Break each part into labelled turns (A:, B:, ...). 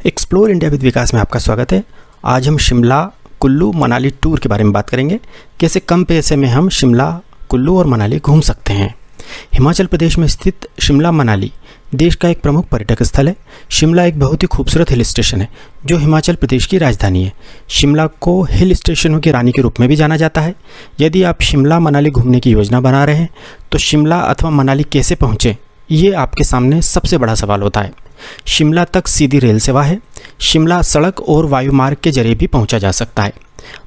A: Explore India with विकास में आपका स्वागत है। आज हम शिमला कुल्लू मनाली टूर के बारे में बात करेंगे। कैसे कम पैसे में हम शिमला कुल्लू और मनाली घूम सकते हैं। हिमाचल प्रदेश में स्थित शिमला मनाली देश का एक प्रमुख पर्यटक स्थल है। शिमला एक बहुत ही खूबसूरत हिल स्टेशन है जो हिमाचल प्रदेश की राजधानी है। शिमला को हिल स्टेशनों की रानी के रूप में भी जाना जाता है। यदि आप शिमला मनाली घूमने की योजना बना रहे हैं तो शिमला अथवा मनाली कैसे पहुँचें, ये आपके सामने सबसे बड़ा सवाल होता है। शिमला तक सीधी रेल सेवा है। शिमला सड़क और वायु मार्ग के जरिए भी पहुंचा जा सकता है।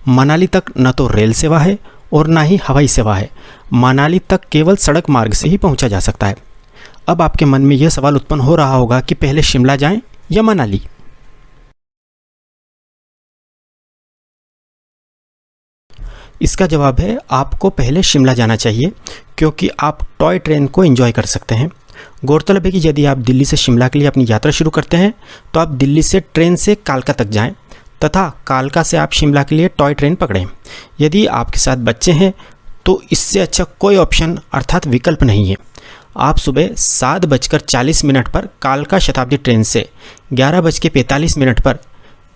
A: मनाली तक न तो रेल सेवा है और ना ही हवाई सेवा है। मनाली तक केवल सड़क मार्ग से ही पहुंचा जा सकता है। अब आपके मन में यह सवाल उत्पन्न हो रहा होगा कि पहले शिमला जाएं या मनाली। इसका जवाब है आपको पहले शिमला जाना चाहिए, क्योंकि आप टॉय ट्रेन को एंजॉय कर सकते हैं। गौरतलब है कि यदि आप दिल्ली से शिमला के लिए अपनी यात्रा शुरू करते हैं तो आप दिल्ली से ट्रेन से कालका तक जाएं तथा कालका से आप शिमला के लिए टॉय ट्रेन पकड़ें। यदि आपके साथ बच्चे हैं तो इससे अच्छा कोई ऑप्शन अर्थात विकल्प नहीं है। आप सुबह 7:40 पर कालका शताब्दी ट्रेन से 11:45 पर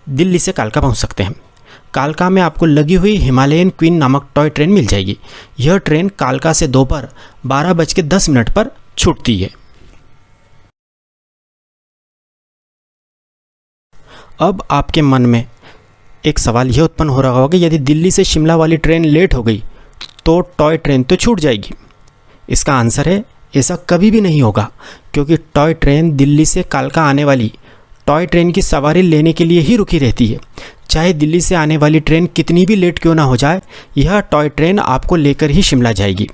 A: दिल्ली से कालका पहुंच सकते हैं। कालका में आपको लगी हुई हिमालयन क्वीन नामक टॉय ट्रेन मिल जाएगी। यह ट्रेन कालका से दोपहर 12:10 पर छूटती है। अब आपके मन में एक सवाल यह उत्पन्न हो रहा होगा कि यदि दिल्ली से शिमला वाली ट्रेन लेट हो गई तो टॉय ट्रेन तो छूट जाएगी। इसका आंसर है ऐसा कभी भी नहीं होगा, क्योंकि टॉय ट्रेन दिल्ली से कालका आने वाली टॉय ट्रेन की सवारी लेने के लिए ही रुकी रहती है। चाहे दिल्ली से आने वाली ट्रेन कितनी भी लेट क्यों ना हो जाए, यह टॉय ट्रेन आपको लेकर ही शिमला जाएगी।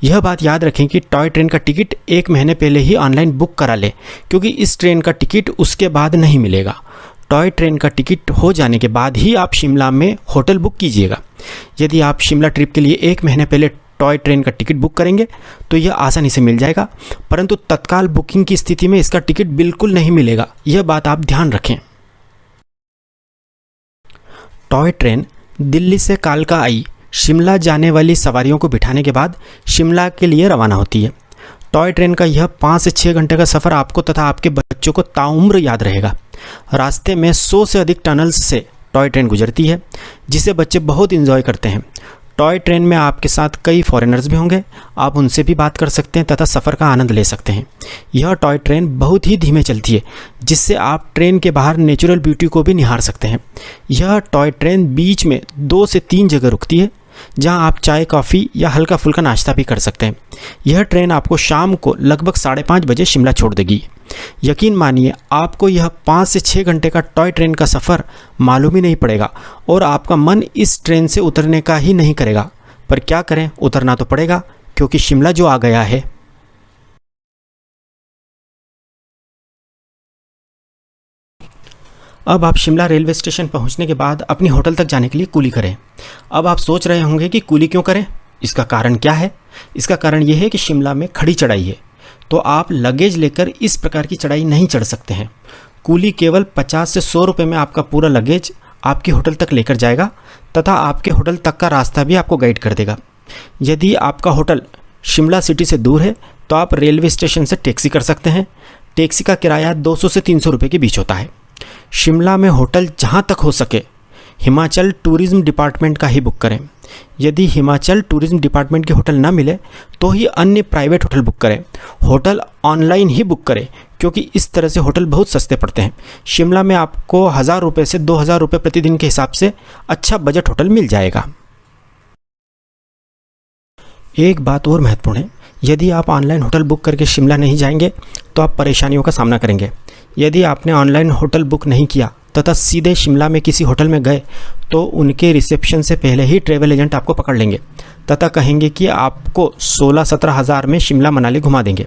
A: यह बात याद रखें कि टॉय ट्रेन का टिकट 1 महीने पहले ही ऑनलाइन बुक करा लें, क्योंकि इस ट्रेन का टिकट उसके बाद नहीं मिलेगा। टॉय ट्रेन का टिकट हो जाने के बाद ही आप शिमला में होटल बुक कीजिएगा। यदि आप शिमला ट्रिप के लिए 1 महीने पहले टॉय ट्रेन का टिकट बुक करेंगे तो यह आसानी से मिल जाएगा, परंतु तत्काल बुकिंग की स्थिति में इसका टिकट बिल्कुल नहीं मिलेगा। यह बात आप ध्यान रखें। टॉय ट्रेन दिल्ली से कालका आई शिमला जाने वाली सवारियों को बिठाने के बाद शिमला के लिए रवाना होती है। टॉय ट्रेन का यह 5 से 6 घंटे का सफ़र आपको तथा आपके बच्चों को ताउम्र याद रहेगा। रास्ते में 100 से अधिक टनल्स से टॉय ट्रेन गुजरती है, जिसे बच्चे बहुत इंजॉय करते हैं। टॉय ट्रेन में आपके साथ कई फॉरेनर्स भी होंगे। आप उनसे भी बात कर सकते हैं तथा सफ़र का आनंद ले सकते हैं। यह टॉय ट्रेन बहुत ही धीमे चलती है, जिससे आप ट्रेन के बाहर नेचुरल ब्यूटी को भी निहार सकते हैं। यह टॉय ट्रेन बीच में 2 से 3 जगह रुकती है, जहां आप चाय कॉफ़ी या हल्का फुल्का नाश्ता भी कर सकते हैं। यह ट्रेन आपको शाम को लगभग 5:30 बजे शिमला छोड़ देगी। यकीन मानिए आपको यह 5 से 6 घंटे का टॉय ट्रेन का सफ़र मालूम ही नहीं पड़ेगा और आपका मन इस ट्रेन से उतरने का ही नहीं करेगा। पर क्या करें, उतरना तो पड़ेगा, क्योंकि शिमला जो आ गया है। अब आप शिमला रेलवे स्टेशन पहुंचने के बाद अपनी होटल तक जाने के लिए कूली करें। अब आप सोच रहे होंगे कि कूली क्यों करें, इसका कारण क्या है। इसका कारण यह है कि शिमला में खड़ी चढ़ाई है, तो आप लगेज लेकर इस प्रकार की चढ़ाई नहीं चढ़ सकते हैं। कूली केवल 50 से 100 रुपये में आपका पूरा लगेज आपकी होटल तक लेकर जाएगा तथा आपके होटल तक का रास्ता भी आपको गाइड कर देगा। यदि आपका होटल शिमला सिटी से दूर है तो आप रेलवे स्टेशन से टैक्सी कर सकते हैं। टैक्सी का किराया 200 से 300 रुपये के बीच होता है। शिमला में होटल जहां तक हो सके हिमाचल टूरिज्म डिपार्टमेंट का ही बुक करें। यदि हिमाचल टूरिज्म डिपार्टमेंट के होटल ना मिले तो ही अन्य प्राइवेट होटल बुक करें। होटल ऑनलाइन ही बुक करें, क्योंकि इस तरह से होटल बहुत सस्ते पड़ते हैं। शिमला में आपको 1000 रुपये से 2000 रुपये प्रतिदिन के हिसाब से अच्छा बजट होटल मिल जाएगा। एक बात और महत्वपूर्ण है, यदि आप ऑनलाइन होटल बुक करके शिमला नहीं जाएंगे तो आप परेशानियों का सामना करेंगे। यदि आपने ऑनलाइन होटल बुक नहीं किया तथा सीधे शिमला में किसी होटल में गए तो उनके रिसेप्शन से पहले ही ट्रैवल एजेंट आपको पकड़ लेंगे तथा कहेंगे कि आपको 16-17 हज़ार में शिमला मनाली घुमा देंगे।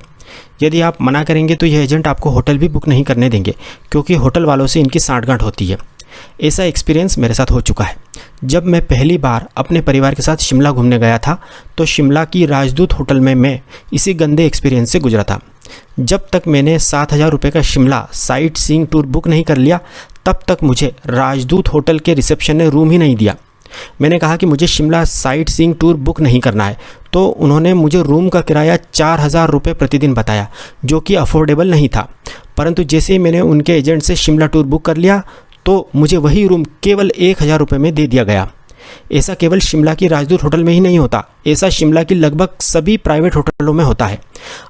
A: यदि आप मना करेंगे तो यह एजेंट आपको होटल भी बुक नहीं करने देंगे, क्योंकि होटल वालों से इनकी सांठगांठ होती है। ऐसा एक्सपीरियंस मेरे साथ हो चुका है। जब मैं पहली बार अपने परिवार के साथ शिमला घूमने गया था तो शिमला की राजदूत होटल में मैं इसी गंदे एक्सपीरियंस से गुजरा था। जब तक मैंने 7,000 रुपये का Shimla sight seeing tour book नहीं कर लिया, तब तक मुझे राजदूत होटल के रिसेप्शन ने रूम ही नहीं दिया। मैंने कहा कि मुझे Shimla sight seeing tour book नहीं करना है, तो उन्होंने मुझे रूम का किराया 4,000 रुपये प्रतिदिन बताया, जो कि अफोर्डेबल नहीं था। परंतु जैसे ही मैंने उनके एजेंट से शिमला टूर बुक कर लिया तो मुझे वही रूम केवल 1000 रुपये में दे दिया गया। ऐसा केवल शिमला की राजदूत होटल में ही नहीं होता, ऐसा शिमला की लगभग सभी प्राइवेट होटलों में होता है।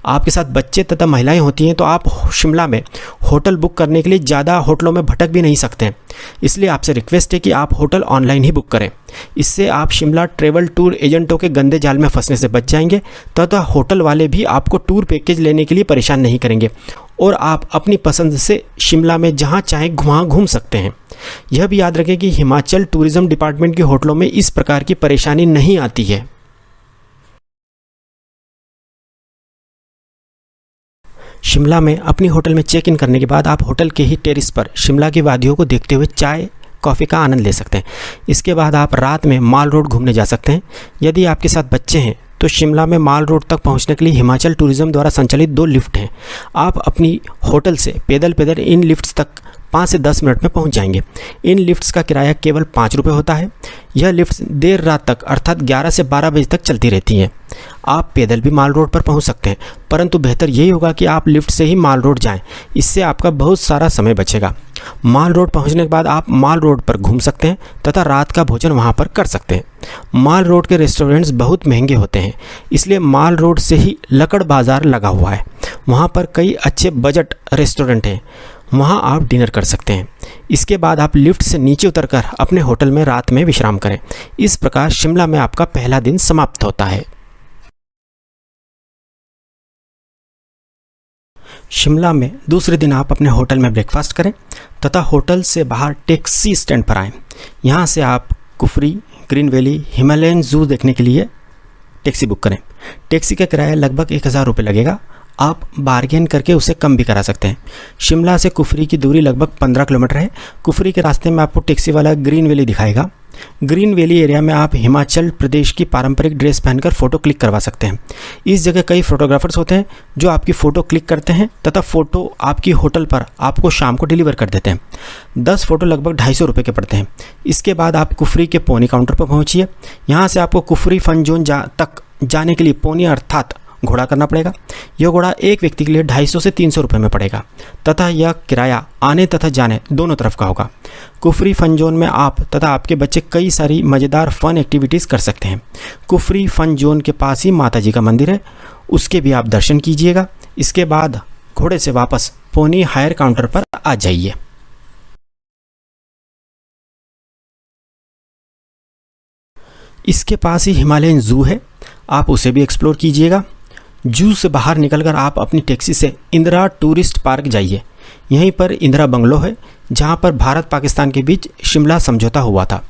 A: आपके साथ बच्चे तथा महिलाएं होती हैं तो आप शिमला में होटल बुक करने के लिए ज़्यादा होटलों में भटक भी नहीं सकते हैं। इसलिए आपसे रिक्वेस्ट है कि आप होटल ऑनलाइन ही बुक करें। इससे आप शिमला ट्रैवल टूर एजेंटों के गंदे जाल में फंसने से बच जाएंगे तथा होटल वाले भी आपको टूर पैकेज लेने के लिए परेशान नहीं करेंगे और आप अपनी पसंद से शिमला में जहां चाहें वहां घूम सकते हैं। यह भी याद रखें कि हिमाचल टूरिज्म डिपार्टमेंट के होटलों में इस प्रकार की परेशानी नहीं आती है। शिमला में अपनी होटल में चेक इन करने के बाद आप होटल के ही टेरिस पर शिमला की वादियों को देखते हुए चाय कॉफ़ी का आनंद ले सकते हैं। इसके बाद आप रात में माल रोड घूमने जा सकते हैं। यदि आपके साथ बच्चे हैं तो शिमला में माल रोड तक पहुंचने के लिए हिमाचल टूरिज्म द्वारा संचालित 2 लिफ्ट हैं। आप अपनी होटल से पैदल पैदल इन लिफ्ट्स तक 5 से 10 मिनट में पहुंच जाएंगे। इन लिफ्ट्स का किराया केवल 5 रुपये होता है। यह लिफ्ट्स देर रात तक अर्थात 11 से 12 बजे तक चलती रहती हैं। आप पैदल भी माल रोड पर पहुंच सकते हैं, परंतु बेहतर यही होगा कि आप लिफ्ट से ही माल रोड जाएं। इससे आपका बहुत सारा समय बचेगा। माल रोड पहुंचने के बाद आप माल रोड पर घूम सकते हैं तथा रात का भोजन वहां पर कर सकते हैं। माल रोड के रेस्टोरेंट्स बहुत महंगे होते हैं, इसलिए माल रोड से ही लकड़ बाज़ार लगा हुआ है। वहां पर कई अच्छे बजट रेस्टोरेंट हैं, वहां आप डिनर कर सकते हैं। इसके बाद आप लिफ्ट से नीचे उतरकर अपने होटल में रात में विश्राम करें। इस प्रकार शिमला में आपका पहला दिन समाप्त होता है। शिमला में दूसरे दिन आप अपने होटल में ब्रेकफास्ट करें तथा होटल से बाहर टैक्सी स्टैंड पर आएँ। यहाँ से आप कुफरी, ग्रीन वैली, हिमालयन जू देखने के लिए टैक्सी बुक करें। टैक्सी का किराया लगभग 1000 रुपये लगेगा। आप बार्गेन करके उसे कम भी करा सकते हैं। शिमला से कुफरी की दूरी लगभग 15 किलोमीटर है। कुफरी के रास्ते में आपको टैक्सी वाला ग्रीन वैली दिखाएगा। ग्रीन वैली एरिया में आप हिमाचल प्रदेश की पारंपरिक ड्रेस पहनकर फ़ोटो क्लिक करवा सकते हैं। इस जगह कई फोटोग्राफर्स होते हैं जो आपकी फ़ोटो क्लिक करते हैं तथा फ़ोटो आपकी होटल पर आपको शाम को डिलीवर कर देते हैं। 10 फ़ोटो लगभग 250 रुपये के पड़ते हैं। इसके बाद आप कुफरी के पोनी काउंटर पर पहुँचिए। यहाँ से आपको कुफरी फन जोन तक जाने के लिए पोनी अर्थात घोड़ा करना पड़ेगा। यह घोड़ा एक व्यक्ति के लिए 250 से 300 रुपये में पड़ेगा तथा यह किराया आने तथा जाने दोनों तरफ का होगा। कुफरी फन जोन में आप तथा आपके बच्चे कई सारी मज़ेदार फन एक्टिविटीज़ कर सकते हैं। कुफरी फन जोन के पास ही माता जी का मंदिर है, उसके भी आप दर्शन कीजिएगा। इसके बाद घोड़े से वापस पोनी हायर काउंटर पर आ जाइए। इसके पास ही हिमालयन जू है, आप उसे भी एक्सप्लोर कीजिएगा। जू से बाहर निकलकर आप अपनी टैक्सी से इंदिरा टूरिस्ट पार्क जाइए। यहीं पर इंदिरा बंगलो है जहां पर भारत पाकिस्तान के बीच शिमला समझौता हुआ था।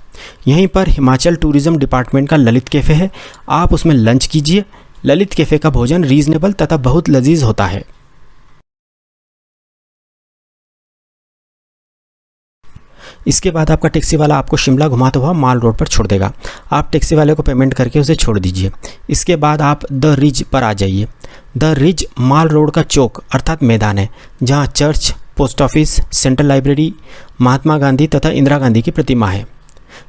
A: यहीं पर हिमाचल टूरिज्म डिपार्टमेंट का ललित कैफ़े है, आप उसमें लंच कीजिए। ललित कैफ़े का भोजन रीजनेबल तथा बहुत लजीज होता है। इसके बाद आपका टैक्सी वाला आपको शिमला घुमाता हुआ माल रोड पर छोड़ देगा। आप टैक्सी वाले को पेमेंट करके उसे छोड़ दीजिए। इसके बाद आप द रिज पर आ जाइए। द रिज माल रोड का चौक अर्थात मैदान है जहां church, post office, central library, Mahatma Gandhi तथा इंदिरा गांधी की प्रतिमा है।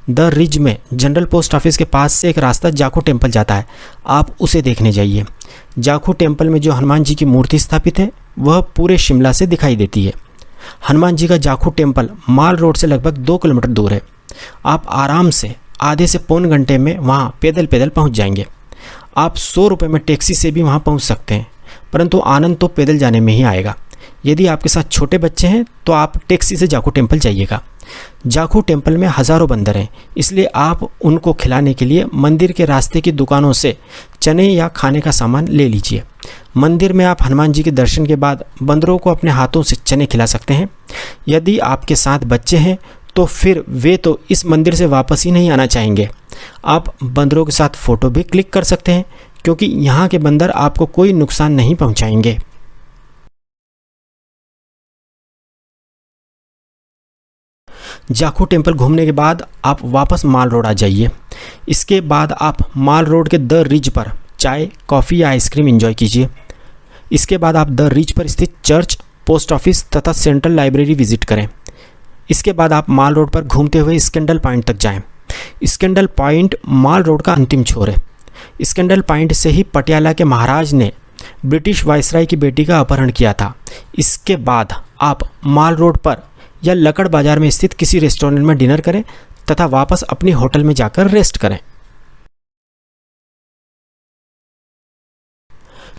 A: द रिज में जनरल पोस्ट ऑफिस के पास से एक रास्ता जाखू टेम्पल जाता है, आप उसे देखने जाइए। जाखू टेम्पल में जो हनुमान जी की मूर्ति स्थापित है वह पूरे शिमला से दिखाई देती है। हनुमान जी का जाखू टेम्पल माल रोड से लगभग 2 किलोमीटर दूर है। आप आराम से आधे से पौन घंटे में वहाँ पैदल पैदल पहुँच जाएंगे। आप 100 रुपये में टैक्सी से भी वहाँ पहुँच सकते हैं, परंतु आनंद तो पैदल जाने में ही आएगा। यदि आपके साथ छोटे बच्चे हैं तो आप टैक्सी से जाखू टेम्पल जाइएगा। जाखू टेम्पल में हज़ारों बंदर हैं, इसलिए आप उनको खिलाने के लिए मंदिर के रास्ते की दुकानों से चने या खाने का सामान ले लीजिए। मंदिर में आप हनुमान जी के दर्शन के बाद बंदरों को अपने हाथों से चने खिला सकते हैं। यदि आपके साथ बच्चे हैं तो फिर वे तो इस मंदिर से वापस ही नहीं आना चाहेंगे। आप बंदरों के साथ फ़ोटो भी क्लिक कर सकते हैं क्योंकि यहाँ के बंदर आपको कोई नुकसान नहीं पहुँचाएंगे। जाखू टेम्पल घूमने के बाद आप वापस माल रोड आ जाइए। इसके बाद आप माल रोड के द रिज पर चाय, कॉफ़ी या आइसक्रीम एंजॉय कीजिए। इसके बाद आप द रिज पर स्थित चर्च, पोस्ट ऑफिस तथा सेंट्रल लाइब्रेरी विजिट करें। इसके बाद आप माल रोड पर घूमते हुए स्कैंडल पॉइंट तक जाएं। स्कैंडल पॉइंट माल रोड का अंतिम छोर है। स्कैंडल पॉइंट से ही पटियाला के महाराज ने ब्रिटिश वायसराय की बेटी का अपहरण किया था। इसके बाद आप माल रोड पर या लकड़ बाजार में स्थित किसी रेस्टोरेंट में डिनर करें तथा वापस अपनी होटल में जाकर रेस्ट करें।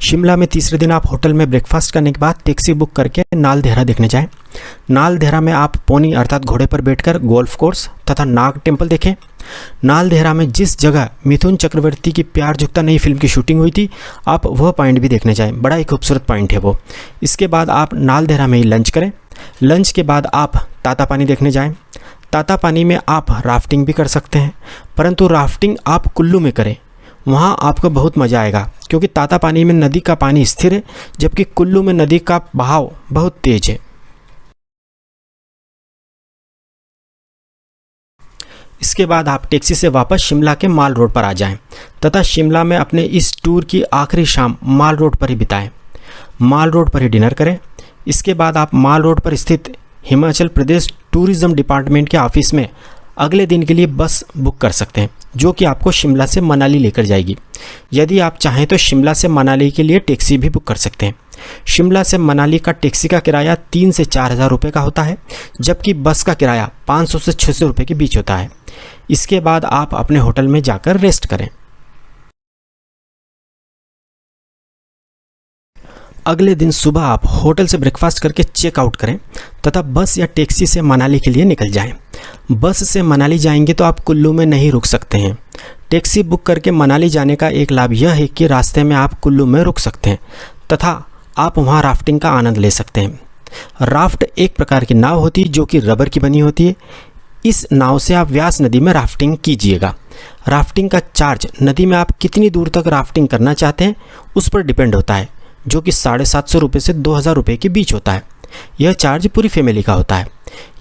A: शिमला में तीसरे दिन आप होटल में ब्रेकफास्ट करने के बाद टैक्सी बुक करके नालदेहरा देखने जाएं। नालदेहरा में आप पोनी अर्थात घोड़े पर बैठकर गोल्फ कोर्स तथा नाग टेम्पल देखें। नालदेहरा में जिस जगह मिथुन चक्रवर्ती की प्यार झुकता नहीं फिल्म की शूटिंग हुई थी, आप वह पॉइंट भी देखने जाएं। बड़ा ही खूबसूरत पॉइंट है वो। इसके बाद आप नालदेहरा में ही लंच करें। लंच के बाद आप तातापानी देखने जाएं। तातापानी में आप राफ्टिंग भी कर सकते हैं, परंतु राफ्टिंग आप कुल्लू में करें, वहाँ आपको बहुत मज़ा आएगा, क्योंकि तातापानी में नदी का पानी स्थिर है जबकि कुल्लू में नदी का बहाव बहुत तेज है। इसके बाद आप टैक्सी से वापस शिमला के माल रोड पर आ जाएं तथा शिमला में अपने इस टूर की आखिरी शाम माल रोड पर ही बिताएं। माल रोड पर ही डिनर करें। इसके बाद आप माल रोड पर स्थित हिमाचल प्रदेश टूरिज़्म डिपार्टमेंट के ऑफिस में अगले दिन के लिए बस बुक कर सकते हैं, जो कि आपको शिमला से मनाली लेकर जाएगी। यदि आप चाहें तो शिमला से मनाली के लिए टैक्सी भी बुक कर सकते हैं। शिमला से मनाली का टैक्सी का किराया 3 से 4 हज़ार रुपये का होता है, जबकि बस का किराया 500 से 600 रुपये के बीच होता है। इसके बाद आप अपने होटल में जाकर रेस्ट करें। अगले दिन सुबह आप होटल से ब्रेकफास्ट करके चेकआउट करें तथा बस या टैक्सी से मनाली के लिए निकल जाएं। बस से मनाली जाएंगे तो आप कुल्लू में नहीं रुक सकते हैं। टैक्सी बुक करके मनाली जाने का एक लाभ यह है कि रास्ते में आप कुल्लू में रुक सकते हैं तथा आप वहां राफ्टिंग का आनंद ले सकते हैं। राफ्ट एक प्रकार की नाव होती है जो कि रबर की बनी होती है। इस नाव से आप व्यास नदी में राफ्टिंग कीजिएगा। राफ्टिंग का चार्ज नदी में आप कितनी दूर तक राफ्टिंग करना चाहते हैं उस पर डिपेंड होता है, जो कि 750 रुपये से 2000 रुपये के बीच होता है। यह चार्ज पूरी फैमिली का होता है।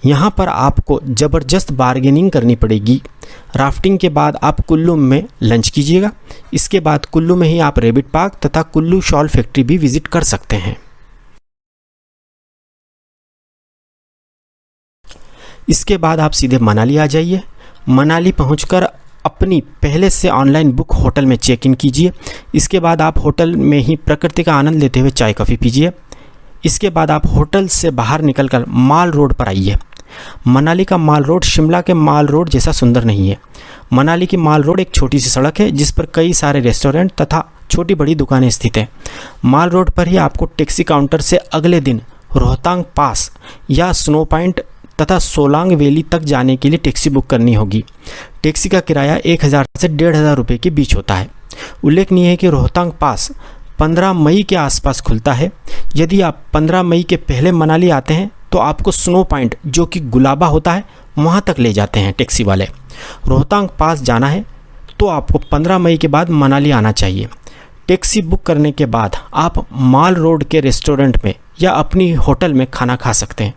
A: यहाँ पर आपको ज़बरदस्त बार्गेनिंग करनी पड़ेगी। राफ्टिंग के बाद आप कुल्लू में लंच कीजिएगा। इसके बाद कुल्लू में ही आप रैबिट पार्क तथा कुल्लू शॉल फैक्ट्री भी विजिट कर सकते हैं। इसके बाद आप सीधे मनाली आ जाइए। मनाली पहुंचकर अपनी पहले से ऑनलाइन बुक होटल में चेक इन कीजिए। इसके बाद आप होटल में ही प्रकृति का आनंद लेते हुए चाय कॉफ़ी पीजिए। इसके बाद आप होटल से बाहर निकलकर माल रोड पर आइए। मनाली का माल रोड शिमला के माल रोड जैसा सुंदर नहीं है। मनाली की माल रोड एक छोटी सी सड़क है जिस पर कई सारे रेस्टोरेंट तथा छोटी बड़ी दुकानें स्थित हैं। माल रोड पर ही आपको टैक्सी काउंटर से अगले दिन रोहतांग पास या स्नो पॉइंट तथा सोलांग वैली तक जाने के लिए टैक्सी बुक करनी होगी। टैक्सी का किराया 1000 से 1500 रुपये के बीच होता है। उल्लेखनीय है कि रोहतांग पास 15 मई के आसपास खुलता है। यदि आप 15 मई के पहले मनाली आते हैं तो आपको स्नो पॉइंट जो कि गुलाबा होता है वहाँ तक ले जाते हैं टैक्सी वाले। रोहतांग पास जाना है तो आपको 15 मई के बाद मनाली आना चाहिए। टैक्सी बुक करने के बाद आप माल रोड के रेस्टोरेंट में या अपनी होटल में खाना खा सकते हैं।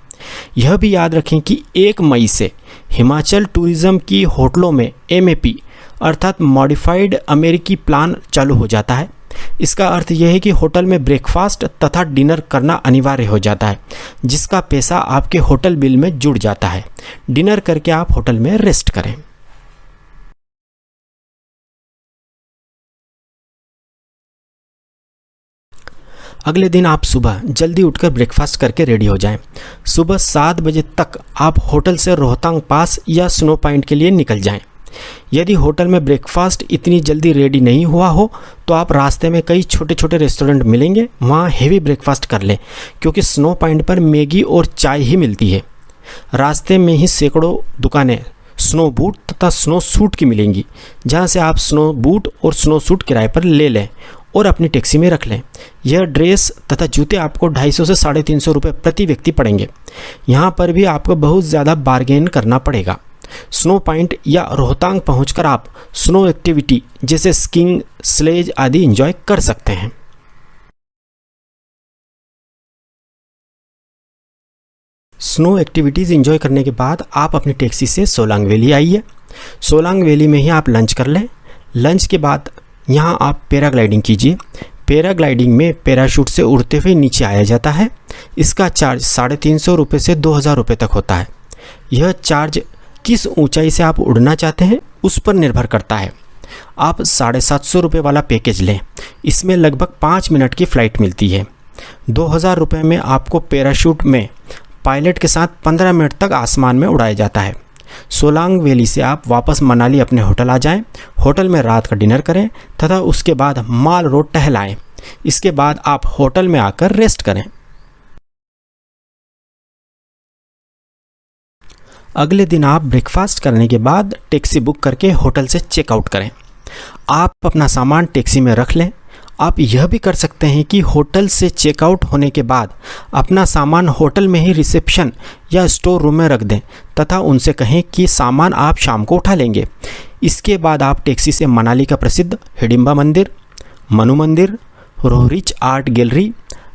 A: यह भी याद रखें कि 1 मई से हिमाचल टूरिज़्म की होटलों में MAP अर्थात मॉडिफाइड अमेरिकी प्लान चालू हो जाता है। इसका अर्थ यह है कि होटल में ब्रेकफास्ट तथा डिनर करना अनिवार्य हो जाता है, जिसका पैसा आपके होटल बिल में जुड़ जाता है। डिनर करके आप होटल में रेस्ट करें। अगले दिन आप सुबह जल्दी उठकर ब्रेकफास्ट करके रेडी हो जाएं। सुबह 7 बजे तक आप होटल से रोहतांग पास या स्नो पॉइंट के लिए निकल जाएं। यदि होटल में ब्रेकफास्ट इतनी जल्दी रेडी नहीं हुआ हो तो आप रास्ते में कई छोटे छोटे रेस्टोरेंट मिलेंगे, वहाँ हेवी ब्रेकफास्ट कर लें, क्योंकि स्नो पॉइंट पर मैगी और चाय ही मिलती है। रास्ते में ही सैकड़ों दुकानें स्नो बूट तथा स्नो सूट की मिलेंगी, जहाँ से आप स्नो बूट और स्नो सूट किराए पर ले लें और अपनी टैक्सी में रख लें। यह ड्रेस तथा जूते आपको 250 से 350 रुपये प्रति व्यक्ति पड़ेंगे। यहाँ पर भी आपको बहुत ज़्यादा बार्गेन करना पड़ेगा। स्नो पॉइंट या रोहतांग पहुंचकर आप स्नो एक्टिविटी जैसे स्कीइंग, स्लेज आदि एंजॉय कर सकते हैं। स्नो एक्टिविटीज़ एंजॉय करने के बाद आप अपनी टैक्सी से सोलांग वैली आइए। सोलांग वैली में ही आप लंच कर लें। लंच के बाद यहाँ आप पैराग्लाइडिंग कीजिए। पैराग्लाइडिंग में पैराशूट से उड़ते हुए नीचे आया जाता है। इसका चार्ज 350 रुपये से 2000 रुपये तक होता है। यह चार्ज किस ऊंचाई से आप उड़ना चाहते हैं उस पर निर्भर करता है। आप 750 रुपये वाला पैकेज लें। इसमें लगभग 5 मिनट की फ़्लाइट मिलती है। 2000 रुपये में आपको पैराशूट में पायलट के साथ 15 मिनट तक आसमान में उड़ाया जाता है। सोलांग वैली से आप वापस मनाली अपने होटल आ जाएं, होटल में रात का डिनर करें तथा उसके बाद माल रोड टहलाएं। इसके बाद आप होटल में आकर रेस्ट करें। अगले दिन आप ब्रेकफास्ट करने के बाद टैक्सी बुक करके होटल से चेकआउट करें। आप अपना सामान टैक्सी में रख लें। आप यह भी कर सकते हैं कि होटल से चेकआउट होने के बाद अपना सामान होटल में ही रिसेप्शन या स्टोर रूम में रख दें तथा उनसे कहें कि सामान आप शाम को उठा लेंगे। इसके बाद आप टैक्सी से मनाली का प्रसिद्ध हिडिंबा मंदिर, मनु मंदिर, रोहरीच आर्ट गैलरी,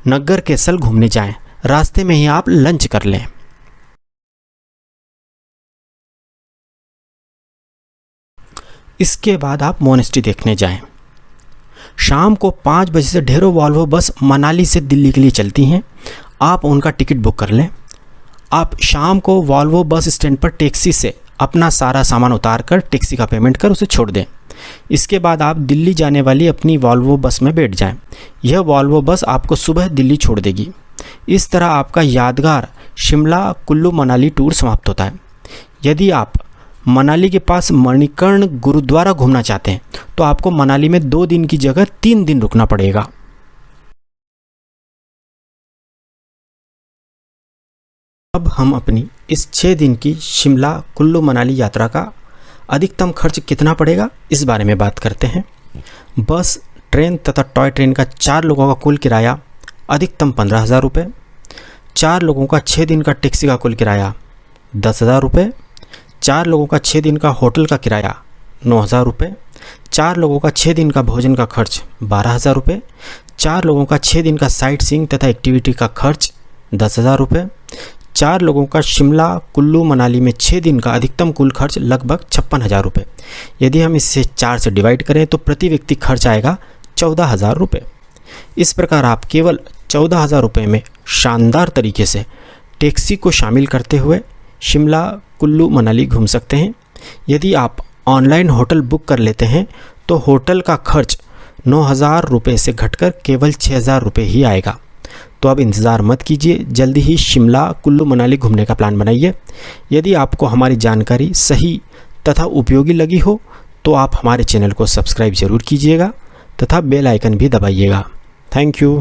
A: नग्गर कैसल घूमने जाएं। रास्ते में ही आप लंच कर लें। इसके बाद आप मोनेस्ट्री देखने जाएं। शाम को 5 बजे से ढेरों वॉल्वो बस मनाली से दिल्ली के लिए चलती हैं। आप उनका टिकट बुक कर लें। आप शाम को वॉल्वो बस स्टैंड पर टैक्सी से अपना सारा सामान उतार कर टैक्सी का पेमेंट कर उसे छोड़ दें। इसके बाद आप दिल्ली जाने वाली अपनी वॉल्वो बस में बैठ जाएं। यह वॉल्वो बस आपको सुबह दिल्ली छोड़ देगी। इस तरह आपका यादगार शिमला कुल्लू मनाली टूर समाप्त होता है। यदि आप मनाली के पास मणिकर्ण गुरुद्वारा घूमना चाहते हैं तो आपको मनाली में 2 दिन की जगह 3 दिन रुकना पड़ेगा। अब हम अपनी इस 6 दिन की शिमला कुल्लू मनाली यात्रा का अधिकतम खर्च कितना पड़ेगा इस बारे में बात करते हैं। बस, ट्रेन तथा टॉय ट्रेन का 4 लोगों का कुल किराया अधिकतम 15,000 रुपये। 4 लोगों का 6 दिन का टैक्सी का कुल किराया 10,000 रुपये। 4 लोगों का 6 दिन का होटल का किराया 9,000 रुपये। 4 लोगों का 6 दिन का भोजन का खर्च 12,000 रुपये। 4 लोगों का 6 दिन का साइट सीइंग तथा एक्टिविटी का खर्च 10,000 रुपये। 4 लोगों का शिमला कुल्लू मनाली में 6 दिन का अधिकतम कुल खर्च लगभग 56,000 रुपये। यदि हम इसे 4 से डिवाइड करें तो प्रति व्यक्ति खर्च आएगा 14,000 रुपये। इस प्रकार आप केवल 14,000 रुपये में शानदार तरीके से टैक्सी को शामिल करते हुए शिमला कुल्लू मनाली घूम सकते हैं। यदि आप ऑनलाइन होटल बुक कर लेते हैं तो होटल का खर्च 9,000 रुपये से घटकर केवल 6,000 रुपये ही आएगा। तो अब इंतज़ार मत कीजिए, जल्दी ही शिमला कुल्लू मनाली घूमने का प्लान बनाइए। यदि आपको हमारी जानकारी सही तथा उपयोगी लगी हो तो आप हमारे चैनल को सब्सक्राइब ज़रूर कीजिएगा तथा बेल आइकन भी दबाइएगा। Thank you.